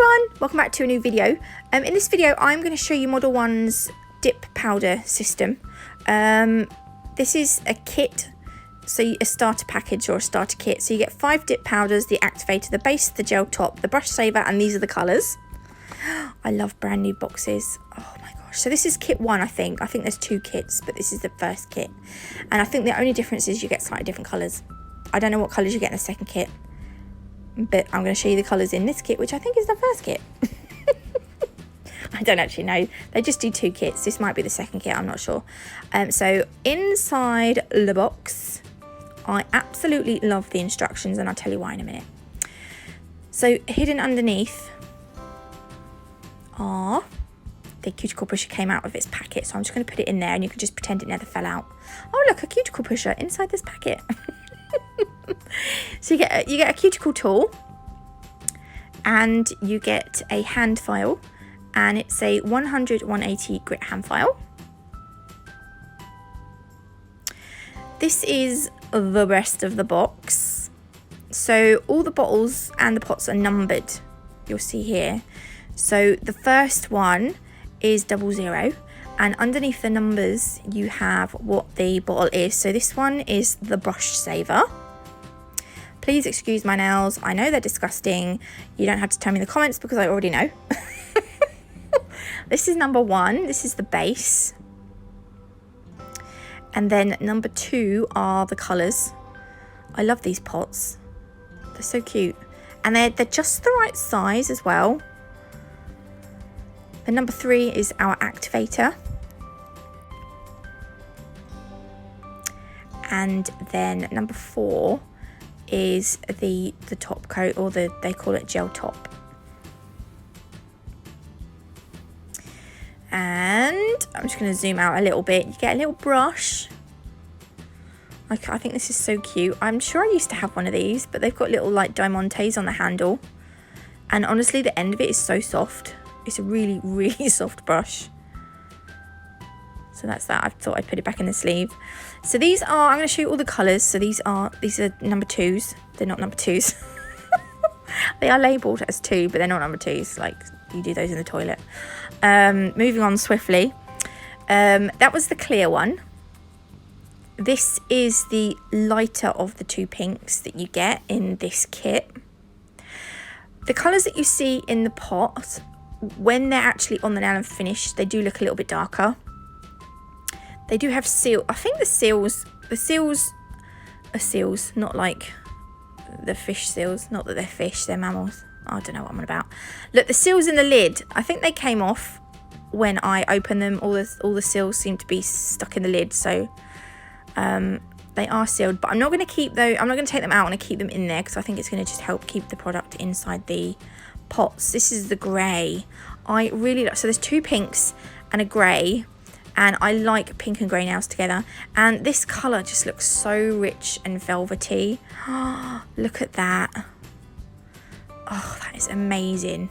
everyone, welcome back to a new video. In this video I'm going to show you Model 1's dip powder system. This is a kit, so a starter package or a starter kit. So you get 5 dip powders, the activator, the base, the gel top, the brush saver, and these are the colours. I love brand new boxes. Oh my gosh. So this is kit 1, I think. I think there's 2 kits, but this is the first kit. And I think the only difference is you get slightly different colours. I don't know what colours you get in the second kit, but I'm going to show you the colours in this kit, which I think is the first kit. I don't actually know. They just do 2 kits. This might be the second kit, I'm not sure. So inside the box, I absolutely love the instructions, and I'll tell you why in a minute. So hidden underneath are the cuticle pusher came out of its packet, so I'm just going to put it in there and you can just pretend it never fell out. Oh look, a cuticle pusher inside this packet. So you get a cuticle tool, and you get a hand file, and it's a 100-180 grit hand file. This is the rest of the box. So all the bottles and the pots are numbered, you'll see here. So the first one is 00, and underneath the numbers you have what the bottle is. So this one is the brush saver. Please excuse my nails. I know they're disgusting. You don't have to tell me in the comments because I already know. This is number 1. This is the base. And then number 2 are the colours. I love these pots. They're so cute. And they're just the right size as well. The number 3 is our activator. And then number 4 is the top coat, or they call it gel top. And I'm just going to zoom out a little bit. You get a little brush. I think this is so cute. I'm sure I used to have one of these, but they've got little like diamantes on the handle, and honestly the end of it is so soft. It's a really, really soft brush. So that's that. I thought I'd put it back in the sleeve. So these are, I'm going to show you all the colours. So these are number 2s. They're not number 2s. They are labelled as 2, but they're not number 2s. Like, you do those in the toilet. Moving on swiftly. That was the clear one. This is the lighter of the 2 pinks that you get in this kit. The colours that you see in the pot, when they're actually on the nail and finished, they do look a little bit darker. They do have seal. I think the seals are seals, not like the fish seals. Not that they're fish, they're mammals. I don't know what I'm on about. Look, the seals in the lid, I think they came off when I opened them. All the seals seem to be stuck in the lid, so they are sealed. But I'm not going to keep those. I'm not going to take them out. I'm going to keep them in there because I think it's going to just help keep the product inside the pots. This is the grey. I really like. So there's 2 pinks and a grey. And I like pink and grey nails together. And this colour just looks so rich and velvety. Oh, look at that. Oh, that is amazing.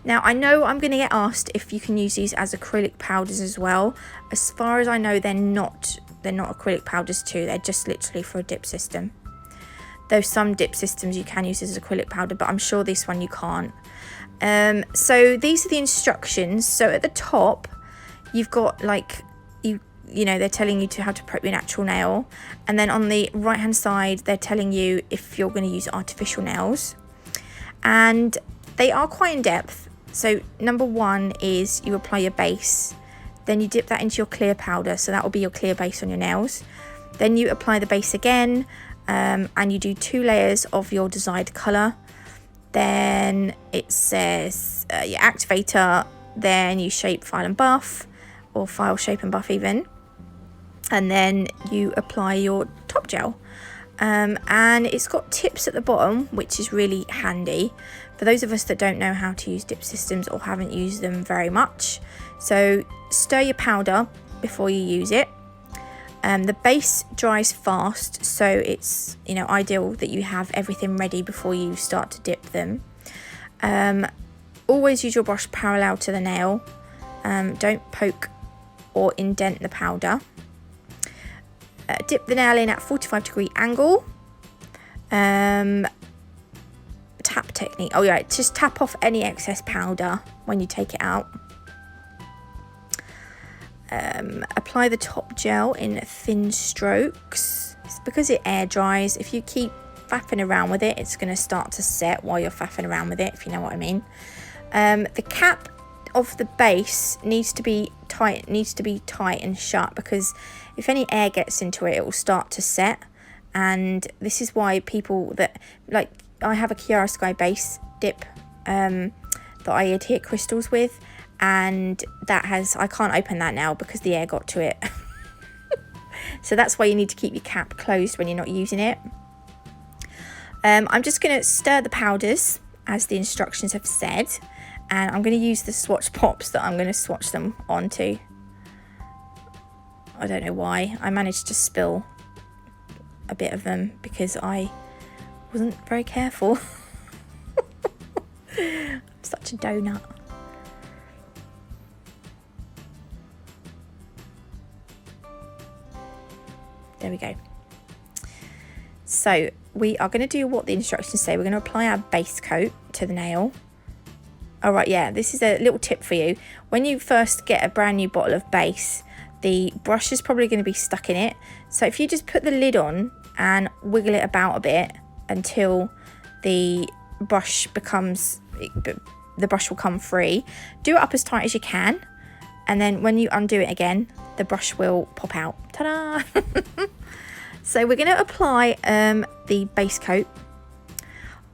Now, I know I'm going to get asked if you can use these as acrylic powders as well. As far as I know, they're not acrylic powders too. They're just literally for a dip system. Though some dip systems you can use as acrylic powder, but I'm sure this one you can't. So these are the instructions. So at the top, you've got like, you know, they're telling you how to prep your natural nail. And then on the right hand side, they're telling you if you're going to use artificial nails. And they are quite in depth. So number 1 is you apply your base. Then you dip that into your clear powder. So that will be your clear base on your nails. Then you apply the base again. And you do 2 layers of your desired colour. Then it says your activator. Then you shape, file and buff. Or file, shape and buff even. And then you apply your top gel. And it's got tips at the bottom, which is really handy for those of us that don't know how to use dip systems or haven't used them very much. So stir your powder before you use it. The base dries fast, so it's, you know, ideal that you have everything ready before you start to dip them. Always use your brush parallel to the nail. Don't poke or indent the powder. Dip the nail in at 45-degree angle. Tap technique. Oh yeah, just tap off any excess powder when you take it out. Apply the top gel in thin strokes. It's because it air dries. If you keep faffing around with it, it's going to start to set while you're faffing around with it, if you know what I mean. The cap of the base needs to be tight and shut, because if any air gets into it, it will start to set. And this is why people that, like, I have a Chiaroscuro base dip that I adhere crystals with, and that has, I can't open that now because the air got to it. So that's why you need to keep your cap closed when you're not using it. I'm just going to stir the powders as the instructions have said, and I'm going to use the swatch pops that I'm going to swatch them onto. I don't know why. I managed to spill a bit of them because I wasn't very careful. I'm such a donut. There we go. So we are going to do what the instructions say. We're going to apply our base coat to the nail. All right, yeah, this is a little tip for you. When you first get a brand new bottle of base, the brush is probably going to be stuck in it. So if you just put the lid on and wiggle it about a bit until the brush becomes, the brush will come free. Do it up as tight as you can, and then when you undo it again, the brush will pop out. Ta-da! So we're going to apply the base coat.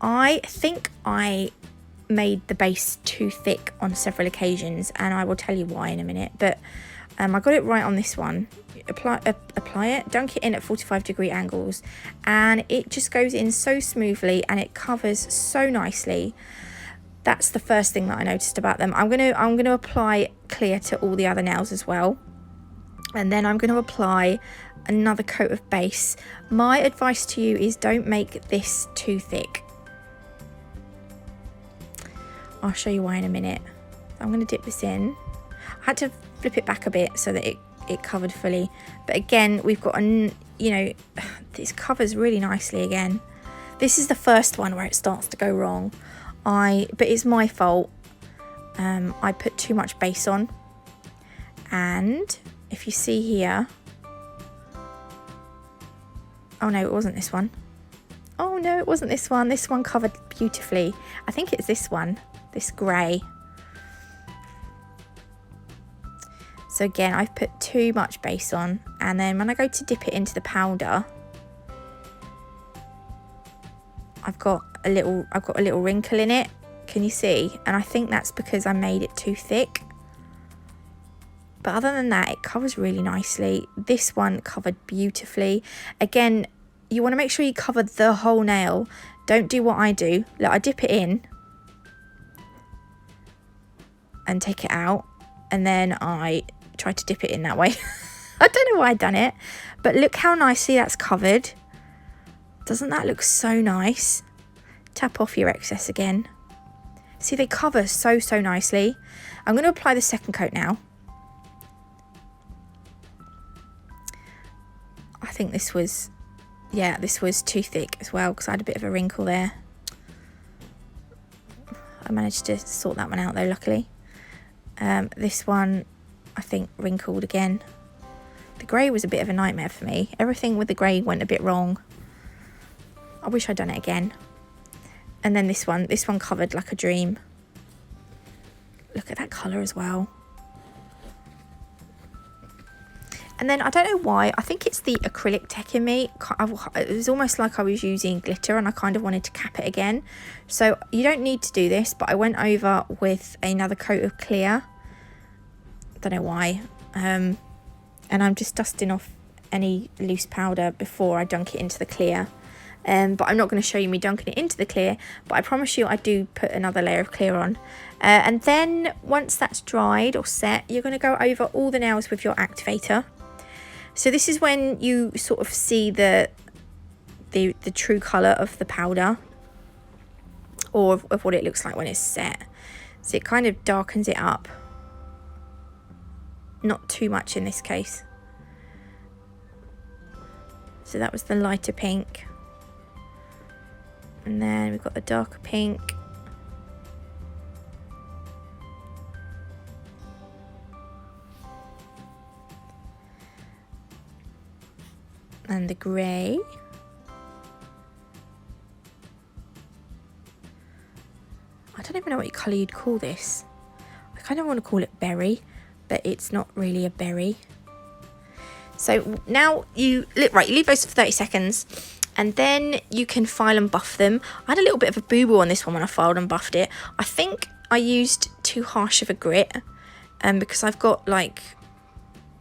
I think I made the base too thick on several occasions, and I will tell you why in a minute, but I got it right on this one. Apply it, dunk it in at 45-degree angles, and it just goes in so smoothly and it covers so nicely. That's the first thing that I noticed about them. I'm gonna apply clear to all the other nails as well, and then I'm going to apply another coat of base. My advice to you is don't make this too thick. I'll show you why in a minute. I'm going to dip this in. I had to flip it back a bit so that it covered fully, but again, we've got this covers really nicely. Again, this is the first one where it starts to go wrong. But it's my fault. I put too much base on, and if you see here, oh no, it wasn't this one. Oh no, it wasn't this one. This one covered beautifully. I think it's this one, this grey. So again, I've put too much base on, and then when I go to dip it into the powder, I've got a little wrinkle in it. Can you see? And I think that's because I made it too thick. But other than that, it covers really nicely. This one covered beautifully. Again, you want to make sure you cover the whole nail. Don't do what I do. Look, I dip it in and take it out, and then I try to dip it in that way. I don't know why I've done it, but look how nicely that's covered. Doesn't that look so nice? Tap off your excess again. See, they cover so nicely. I'm going to apply the second coat now. I think this was too thick as well, because I had a bit of a wrinkle there. I managed to sort that one out though, luckily. This one, I think, wrinkled again. The grey was a bit of a nightmare for me. Everything with the grey went a bit wrong. I wish I'd done it again. And then this one covered like a dream. Look at that colour as well. And then I don't know why, I think it's the acrylic tech in me. It was almost like I was using glitter, and I kind of wanted to cap it again. So you don't need to do this, but I went over with another coat of clear. Don't know why. And I'm just dusting off any loose powder before I dunk it into the clear. But I'm not going to show you me dunking it into the clear, but I promise you I do put another layer of clear on. And then once that's dried or set, you're going to go over all the nails with your activator. So this is when you sort of see the true colour of the powder, or of what it looks like when it's set. So it kind of darkens it up. Not too much in this case. So that was the lighter pink. And then we've got the darker pink. And the grey. I don't even know what colour you'd call this. I kind of want to call it berry, but it's not really a berry. So now you leave those for 30 seconds, and then you can file and buff them. I had a little bit of a boo-boo on this one when I filed and buffed it. I think I used too harsh of a grit, because I've got like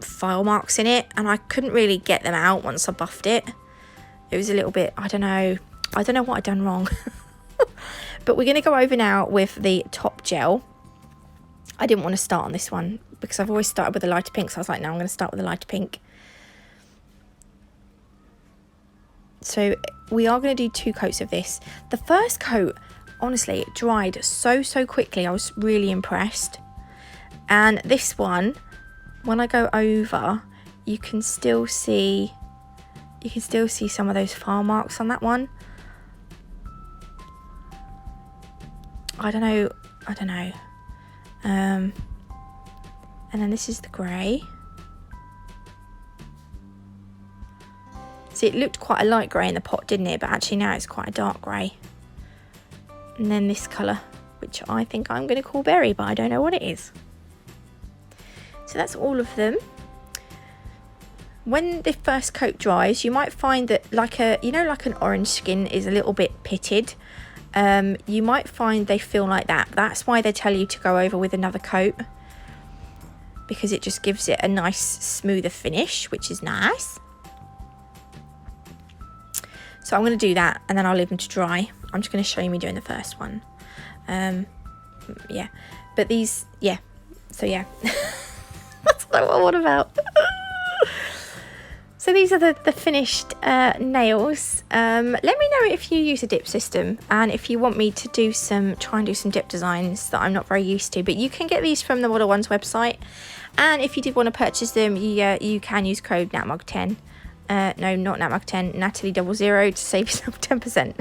file marks in it, and I couldn't really get them out once I buffed it. It was a little bit, I don't know what I'd done wrong. But we're going to go over now with the top gel. I didn't want to start on this one because I've always started with a lighter pink, so I was like, no, I'm going to start with a lighter pink. So we are going to do 2 coats of this. The first coat, honestly, it dried so quickly. I was really impressed. And this one, when I go over, you can still see some of those file marks on that one. I don't know. And then this is the grey. See, it looked quite a light grey in the pot, didn't it? But actually now it's quite a dark grey. And then this colour, which I think I'm going to call berry, but I don't know what it is. So that's all of them. When the first coat dries, you might find that like an orange skin is a little bit pitted. You might find they feel like that. That's why they tell you to go over with another coat, because it just gives it a nice smoother finish, which is nice. So I'm going to do that, and then I'll leave them to dry. I'm just going to show you me doing the first one. Yeah, but these, yeah, so yeah. That's not what I'm on about. So these are the finished nails. Let me know if you use a dip system, and if you want me to try and do some dip designs that I'm not very used to. But you can get these from the Modelones website, and if you did want to purchase them, you can use code NatMug10. No, not NatMug10, Natalie00 to save yourself 10%.